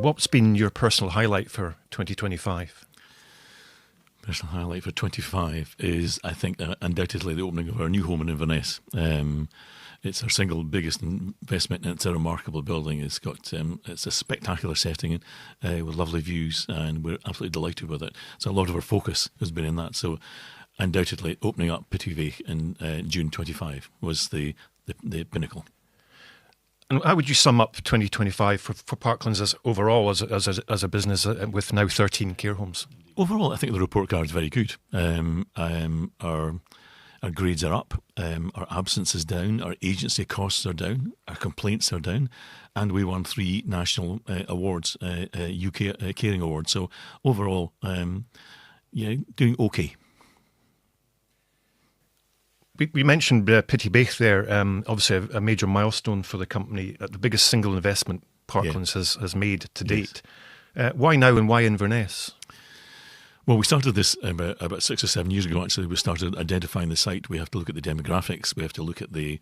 What's been your personal highlight for 2025? Personal highlight for 25 is, I think, undoubtedly the opening of our new home in Inverness. It's our single biggest investment, and it's a remarkable building. It's a spectacular setting with lovely views, and we're absolutely delighted with it. So a lot of our focus has been in that. So undoubtedly, opening up Petit Vich in June 25 was the pinnacle. And how would you sum up 2025 for Parklands as overall as a business with now 13 care homes? Overall, I think the report card is very good. Our grades are up, our absence is down, our agency costs are down, our complaints are down, and we won 3 national awards, UK Caring Awards. So overall, doing okay. We mentioned Petit Vich there, obviously a major milestone for the company, the biggest single investment Parklands has made to date. Yes. Why now and why Inverness? Well, we started this about 6 or 7 years ago. Actually, we started identifying the site. We have to look at the demographics. We have to look at the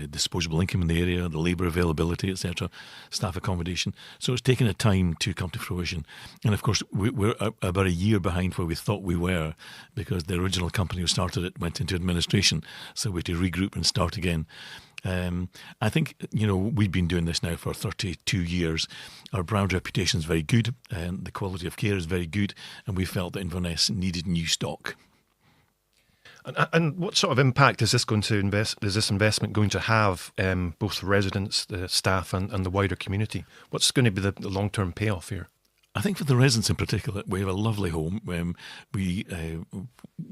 disposable income in the area, the labour availability, etc., staff accommodation. So it's taken a time to come to fruition. And of course, we're about a year behind where we thought we were, because the original company who started it went into administration. So we had to regroup and start again. I think, we've been doing this now for 32 years. Our brand reputation is very good, and the quality of care is very good, and we felt that Inverness needed new stock. And what sort of impact is this investment going to have, both the residents, the staff, and the wider community? What's going to be the long-term payoff here? I think for the residents in particular, we have a lovely home. When we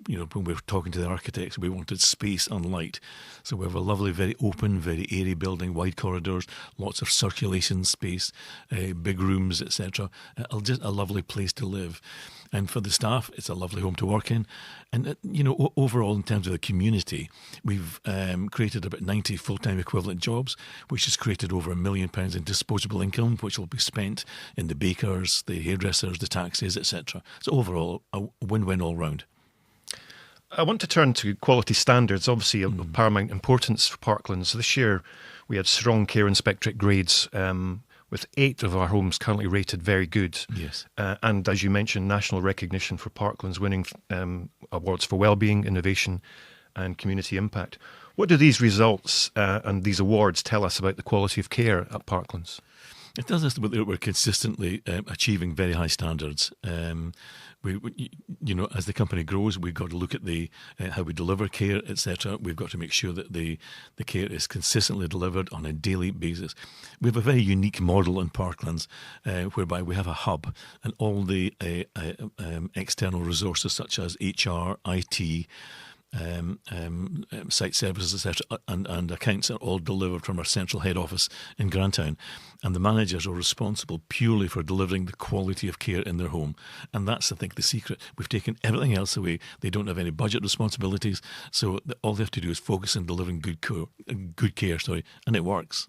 were talking to the architects, we wanted space and light. So we have a lovely, very open, very airy building, wide corridors, lots of circulation space, big rooms, etc. Just a lovely place to live. And for the staff, it's a lovely home to work in. And, overall, in terms of the community, we've created about 90 full-time equivalent jobs, which has created over £1 million in disposable income, which will be spent in the bakers, the hairdressers, the taxis, etc. So overall, a win-win all round. I want to turn to quality standards, obviously of paramount importance for Parklands. This year, we had strong care inspectorate grades, with 8 of our homes currently rated very good. Yes. And as you mentioned, national recognition for Parklands, winning awards for wellbeing, innovation and community impact. What do these results and these awards tell us about the quality of care at Parklands? It tells us that we're consistently achieving very high standards. As the company grows, we've got to look at how we deliver care, etc. We've got to make sure that the care is consistently delivered on a daily basis. We have a very unique model in Parklands, whereby we have a hub, and all the external resources such as HR, IT, site services, etc., and accounts are all delivered from our central head office in Grantown, and the managers are responsible purely for delivering the quality of care in their home. And that's, I think, the secret. We've taken everything else away. They don't have any budget responsibilities, so all they have to do is focus on delivering good care, and it works.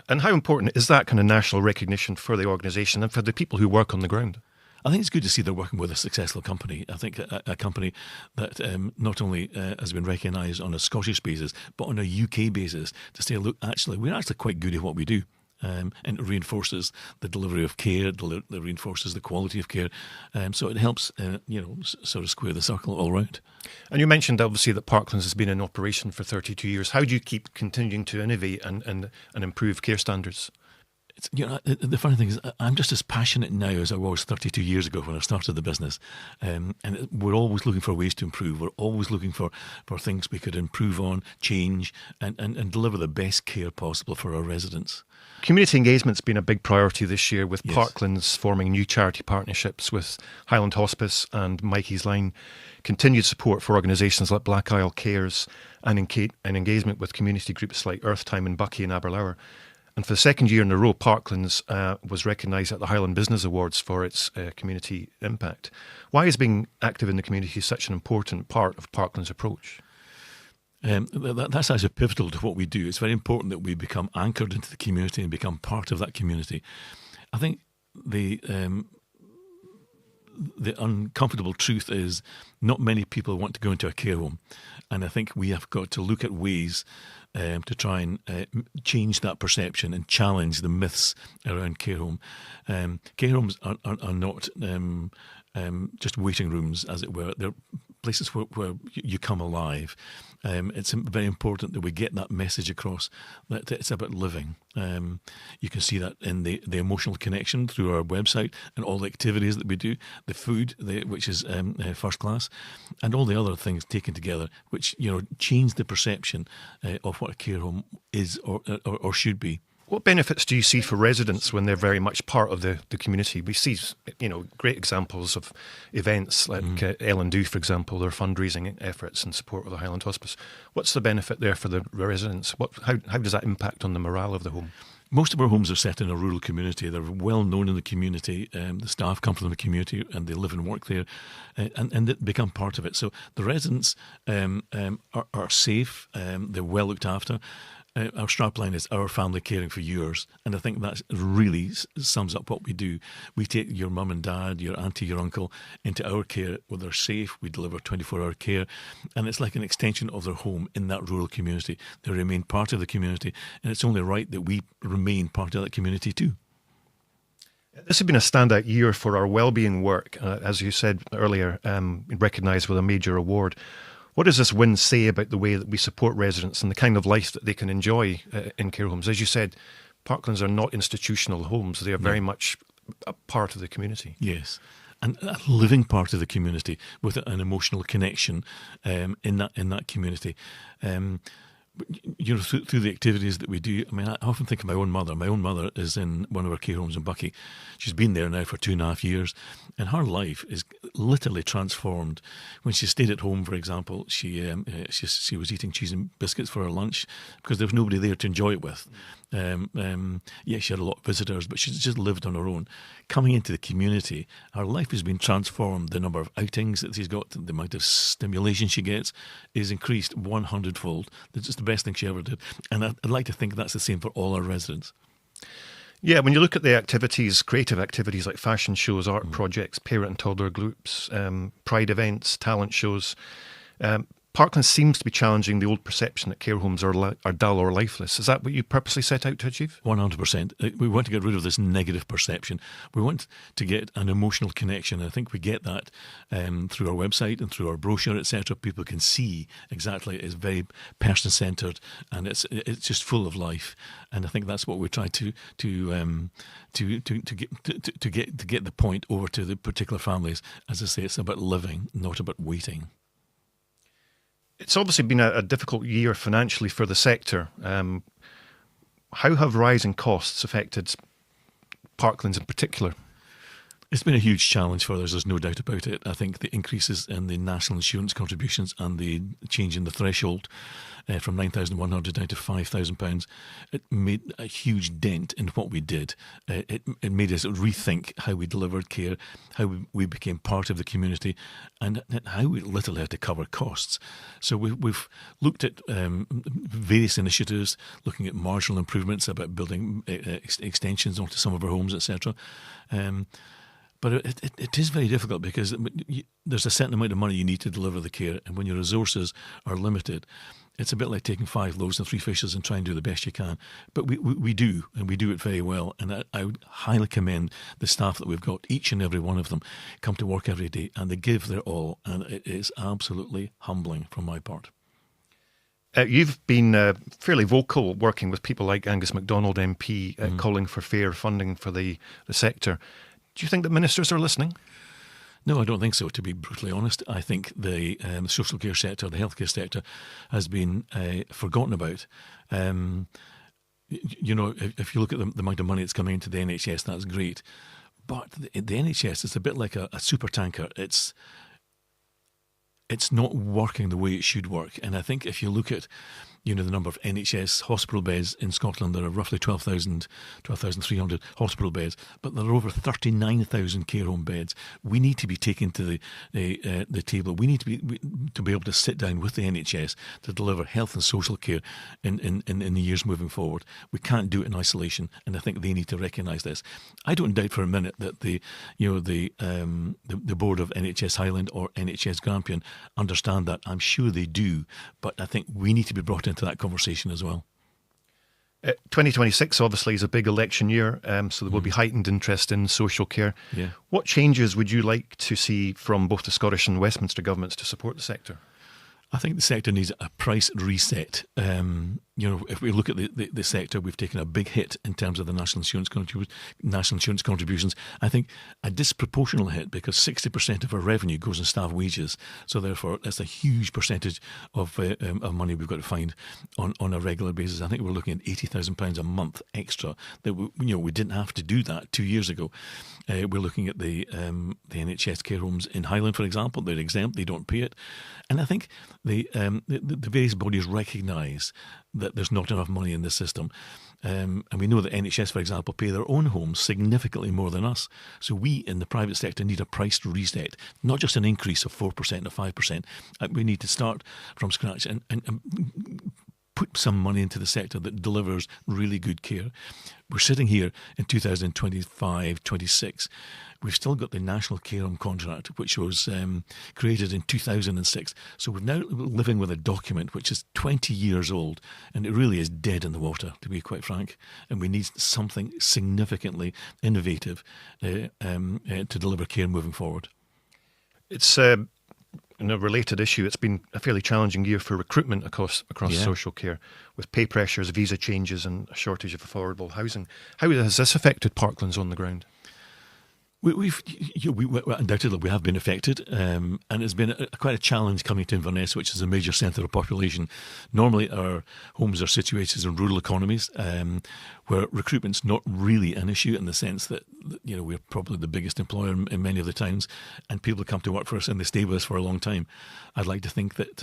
And how important is that kind of national recognition for the organisation and for the people who work on the ground? I think it's good to see they're working with a successful company. I think a company that not only has been recognised on a Scottish basis, but on a UK basis, to say, look, we're actually quite good at what we do. And it reinforces the delivery of care, it reinforces the quality of care. So it helps, sort of square the circle all round. And you mentioned, obviously, that Parklands has been in operation for 32 years. How do you keep continuing to innovate and improve care standards? The funny thing is, I'm just as passionate now as I was 32 years ago when I started the business. And we're always looking for ways to improve. We're always looking for things we could improve on, change, and deliver the best care possible for our residents. Community engagement's been a big priority this year, with Yes. Parklands forming new charity partnerships with Highland Hospice and Mikey's Line, continued support for organisations like Black Isle Cares, and engagement with community groups like Earth Time in Buckie and Aberlour. And for the second year in a row, Parklands was recognised at the Highland Business Awards for its community impact. Why is being active in the community such an important part of Parklands' approach? That's actually pivotal to what we do. It's very important that we become anchored into the community and become part of that community. I think the uncomfortable truth is not many people want to go into a care home. And I think we have got to look at ways to try and change that perception and challenge the myths around care home. Care homes are not just waiting rooms, as it were. They're places where you come alive. It's very important that we get that message across, that it's about living. You can see that in the emotional connection through our website and all the activities that we do, the food, which is first class, and all the other things taken together, which change the perception of what a care home is or should be. What benefits do you see for residents when they're very much part of the community? We see, great examples of events like Ellen Do, for example, their fundraising efforts in support of the Highland Hospice. What's the benefit there for the residents? How does that impact on the morale of the home? Most of our homes are set in a rural community. They're well known in the community. The staff come from the community and they live and work there and they become part of it. So the residents are safe, they're well looked after. Our strapline is our family caring for yours, and I think that really sums up what we do. We take your mum and dad, your auntie, your uncle into our care where they're safe. We deliver 24-hour care, and it's like an extension of their home in that rural community. They remain part of the community, and it's only right that we remain part of that community too. This has been a standout year for our wellbeing work, as you said earlier, recognised with a major award. What does this win say about the way that we support residents and the kind of life that they can enjoy in care homes? As you said, Parklands are not institutional homes. They are very much a part of the community. Yes, and a living part of the community with an emotional connection in that community. Through the activities that we do, I mean, I often think of my own mother. My own mother is in one of our care homes in Buckie. She's been there now for 2.5 years, and her life is literally transformed. When she stayed at home, for example, she was eating cheese and biscuits for her lunch because there was nobody there to enjoy it with. She had a lot of visitors, but she's just lived on her own. Coming into the community, her life has been transformed. The number of outings that she's got, the amount of stimulation she gets is increased 100-fold. That's just the best thing she ever did. And I'd like to think that's the same for all our residents. Yeah, when you look at the activities, creative activities like fashion shows, art projects, parent and toddler groups, pride events, talent shows, Parklands seems to be challenging the old perception that care homes are dull or lifeless. Is that what you purposely set out to achieve? 100%. We want to get rid of this negative perception. We want to get an emotional connection. I think we get that through our website and through our brochure, etc. People can see exactly it's very person-centred and it's just full of life. And I think that's what we try to get the point over to the particular families. As I say, it's about living, not about waiting. It's obviously been a difficult year financially for the sector. How have rising costs affected Parklands in particular? It's been a huge challenge for us, there's no doubt about it. I think the increases in the national insurance contributions and the change in the threshold from £9,100 down to £5,000, it made a huge dent in what we did. It made us rethink how we delivered care, how we became part of the community, and how we literally had to cover costs. So we've looked at various initiatives, looking at marginal improvements about building extensions onto some of our homes, etc. But it is very difficult because there's a certain amount of money you need to deliver the care, and when your resources are limited, it's a bit like taking 5 loaves and 3 fishes and trying to do the best you can. But we do, and we do it very well. And I would highly commend the staff that we've got. Each and every one of them come to work every day, and they give their all, and it is absolutely humbling from my part. You've been fairly vocal working with people like Angus MacDonald MP calling for fair funding for the sector. Do you think that ministers are listening? No, I don't think so, to be brutally honest. I think the social care sector, the healthcare sector, has been forgotten about. If you look at the amount of money that's coming into the NHS, that's great. But the NHS is a bit like a supertanker. It's not working the way it should work. And I think if you look at the number of NHS hospital beds in Scotland, there are roughly 12,300 hospital beds, but there are over 39,000 care home beds. We need to be taken to the table. We need to be able to sit down with the NHS to deliver health and social care in the years moving forward. We can't do it in isolation, and I think they need to recognise this. I don't doubt for a minute that the board of NHS Highland or NHS Grampian understand that. I'm sure they do, but I think we need to be brought in into that conversation as well. 2026 obviously is a big election year, so there will be heightened interest in social care. Yeah. What changes would you like to see from both the Scottish and Westminster governments to support the sector? I think the sector needs a price reset. If we look at the sector, we've taken a big hit in terms of the national insurance contributions. I think a disproportionate hit because 60% of our revenue goes in staff wages. So therefore, that's a huge percentage of money we've got to find on a regular basis. I think we're looking at £80,000 a month extra. That we didn't have to do that 2 years ago. We're looking at the NHS care homes in Highland, for example. They're exempt; they don't pay it, and I think the various bodies recognise that there's not enough money in the system. And we know that NHS, for example, pay their own homes significantly more than us. So we in the private sector need a price reset, not just an increase of 4% or 5%. We need to start from scratch and put some money into the sector that delivers really good care. We're sitting here in 2025, 26. We've still got the National Care Home Contract, which was created in 2006. So we're now living with a document which is 20 years old, and it really is dead in the water, to be quite frank. And we need something significantly innovative to deliver care moving forward. It's in a related issue, it's been a fairly challenging year for recruitment across social care, with pay pressures, visa changes and a shortage of affordable housing. How has this affected Parklands on the ground? We undoubtedly we have been affected, and it's been quite a challenge coming to Inverness, which is a major centre of population. Normally, our homes are situated in rural economies, where recruitment's not really an issue in the sense that we're probably the biggest employer in many of the towns, and people come to work for us and they stay with us for a long time. I'd like to think that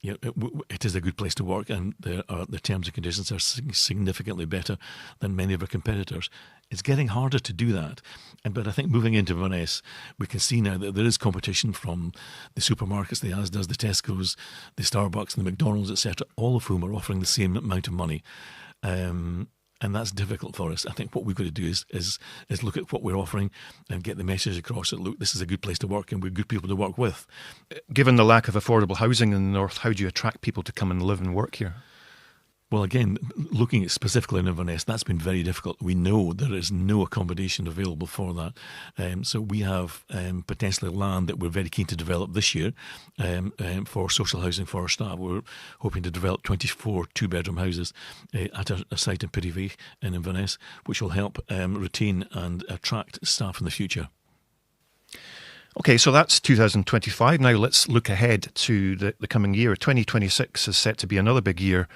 it is a good place to work, and the terms and conditions are significantly better than many of our competitors. It's getting harder to do that. But I think moving into Inverness, we can see now that there is competition from the supermarkets, the Asda's, the Tesco's, the Starbucks, the McDonald's, etc., all of whom are offering the same amount of money. And that's difficult for us. I think what we've got to do is look at what we're offering and get the message across that, look, this is a good place to work and we're good people to work with. Given the lack of affordable housing in the north, how do you attract people to come and live and work here? Well, again, looking at specifically in Inverness, that's been very difficult. We know there is no accommodation available for that. So we have potentially land that we're very keen to develop this year for social housing for our staff. We're hoping to develop 24 two-bedroom houses at a site in Pittyvee in Inverness, which will help retain and attract staff in the future. Okay, so that's 2025. Now let's look ahead to the coming year. 2026 is set to be another big year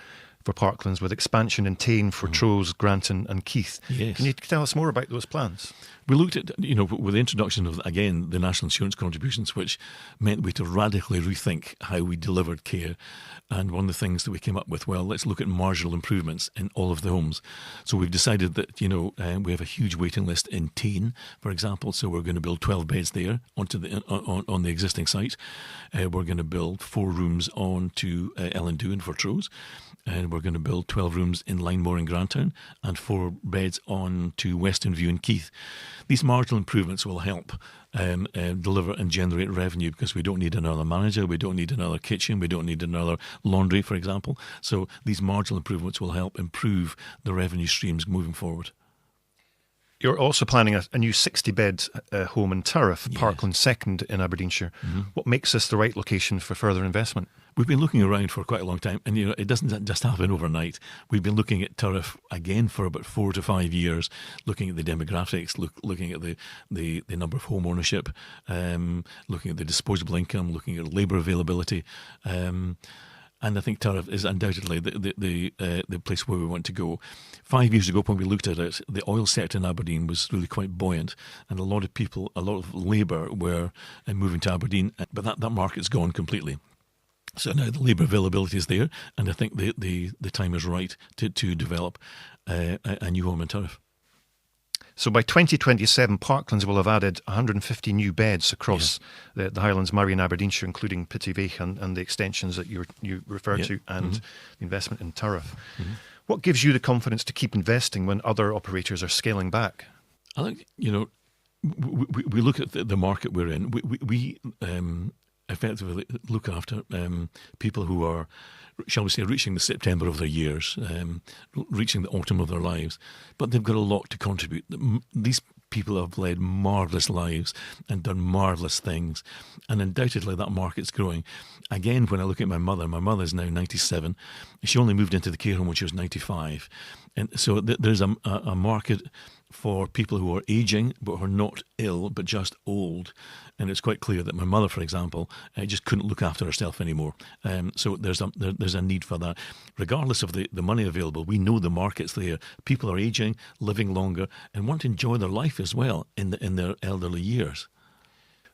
for Parklands, with expansion in Tain, Fortrose, Granton and Keith. Yes. Can you tell us more about those plans? We looked at, with the introduction of, again, the national insurance contributions, which meant we had to radically rethink how we delivered care. And one of the things that we came up with, well, let's look at marginal improvements in all of the homes. So we've decided that, we have a huge waiting list in Tain, for example. So we're going to build 12 beds there on the existing site. We're going to build 4 rooms onto Ellendu and Fortrose. And we're going to build 12 rooms in Linemore and Grantown and 4 beds on to Western View and Keith. These marginal improvements will help deliver and generate revenue because we don't need another manager, we don't need another kitchen, we don't need another laundry, for example. So these marginal improvements will help improve the revenue streams moving forward. You're also planning a new 60-bed home in Turriff, Yes. Parkland Second in Aberdeenshire. Mm-hmm. What makes this the right location for further investment? We've been looking around for quite a long time, and it doesn't just happen overnight. We've been looking at Turriff again for about 4 to 5 years, looking at the demographics, looking at the number of home ownership, looking at the disposable income, looking at labour availability. And I think Turriff is undoubtedly the place where we want to go. 5 years ago, when we looked at it, the oil sector in Aberdeen was really quite buoyant, and a lot of labour were moving to Aberdeen, but that market's gone completely. So now the labour availability is there, and I think the time is right to develop a new home in Turriff. So by 2027, Parklands will have added 150 new beds across the Highlands, Moray and Aberdeenshire, including Pittyvee and the extensions that you referred to, and the investment in Turriff. Mm-hmm. What gives you the confidence to keep investing when other operators are scaling back? I think, we look at the market we're in. We effectively look after people who are, shall we say, reaching the September of their years, reaching the autumn of their lives. But they've got a lot to contribute. These people have led marvellous lives and done marvellous things. And undoubtedly that market's growing. Again, when I look at my mother's now 97. She only moved into the care home when she was 95. And so there's a market for people who are aging but who are not ill but just old. And it's quite clear that my mother, for example, just couldn't look after herself anymore. So there's a need for that. Regardless of the money available, we know the market's there. People are aging, living longer, and want to enjoy their life as well in their elderly years.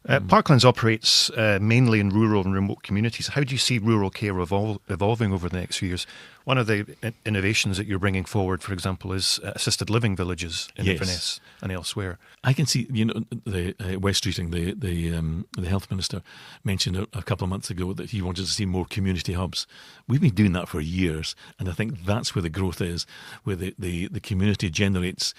Parklands operates mainly in rural and remote communities. How do you see rural care evolving over the next few years? One of the innovations that you're bringing forward, for example, is assisted living villages in Inverness and elsewhere. I can see, the West Streeting, the health minister mentioned a couple of months ago that he wanted to see more community hubs. We've been doing that for years, and I think that's where the growth is, where the community generates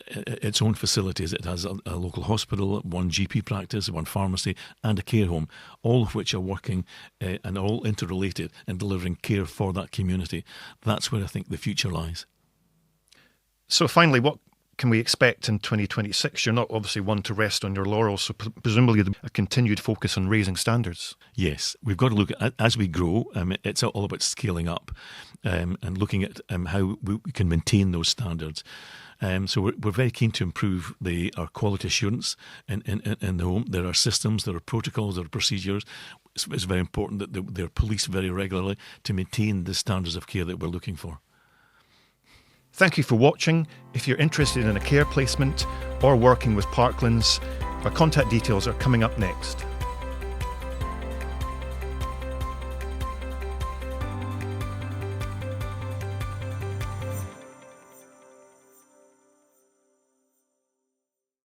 its own facilities. It has a local hospital, one GP practice, one pharmacy, and a care home, all of which are working and all interrelated and delivering care for that community. That's where I think the future lies. So finally, what can we expect in 2026? You're not obviously one to rest on your laurels, so presumably a continued focus on raising standards. Yes, we've got to look at, as we grow, it's all about scaling up and looking at how we can maintain those standards. So we're very keen to improve our quality assurance in the home. There are systems, there are protocols, there are procedures. It's very important that they're policed very regularly to maintain the standards of care that we're looking for. Thank you for watching. If you're interested in a care placement or working with Parklands, our contact details are coming up next.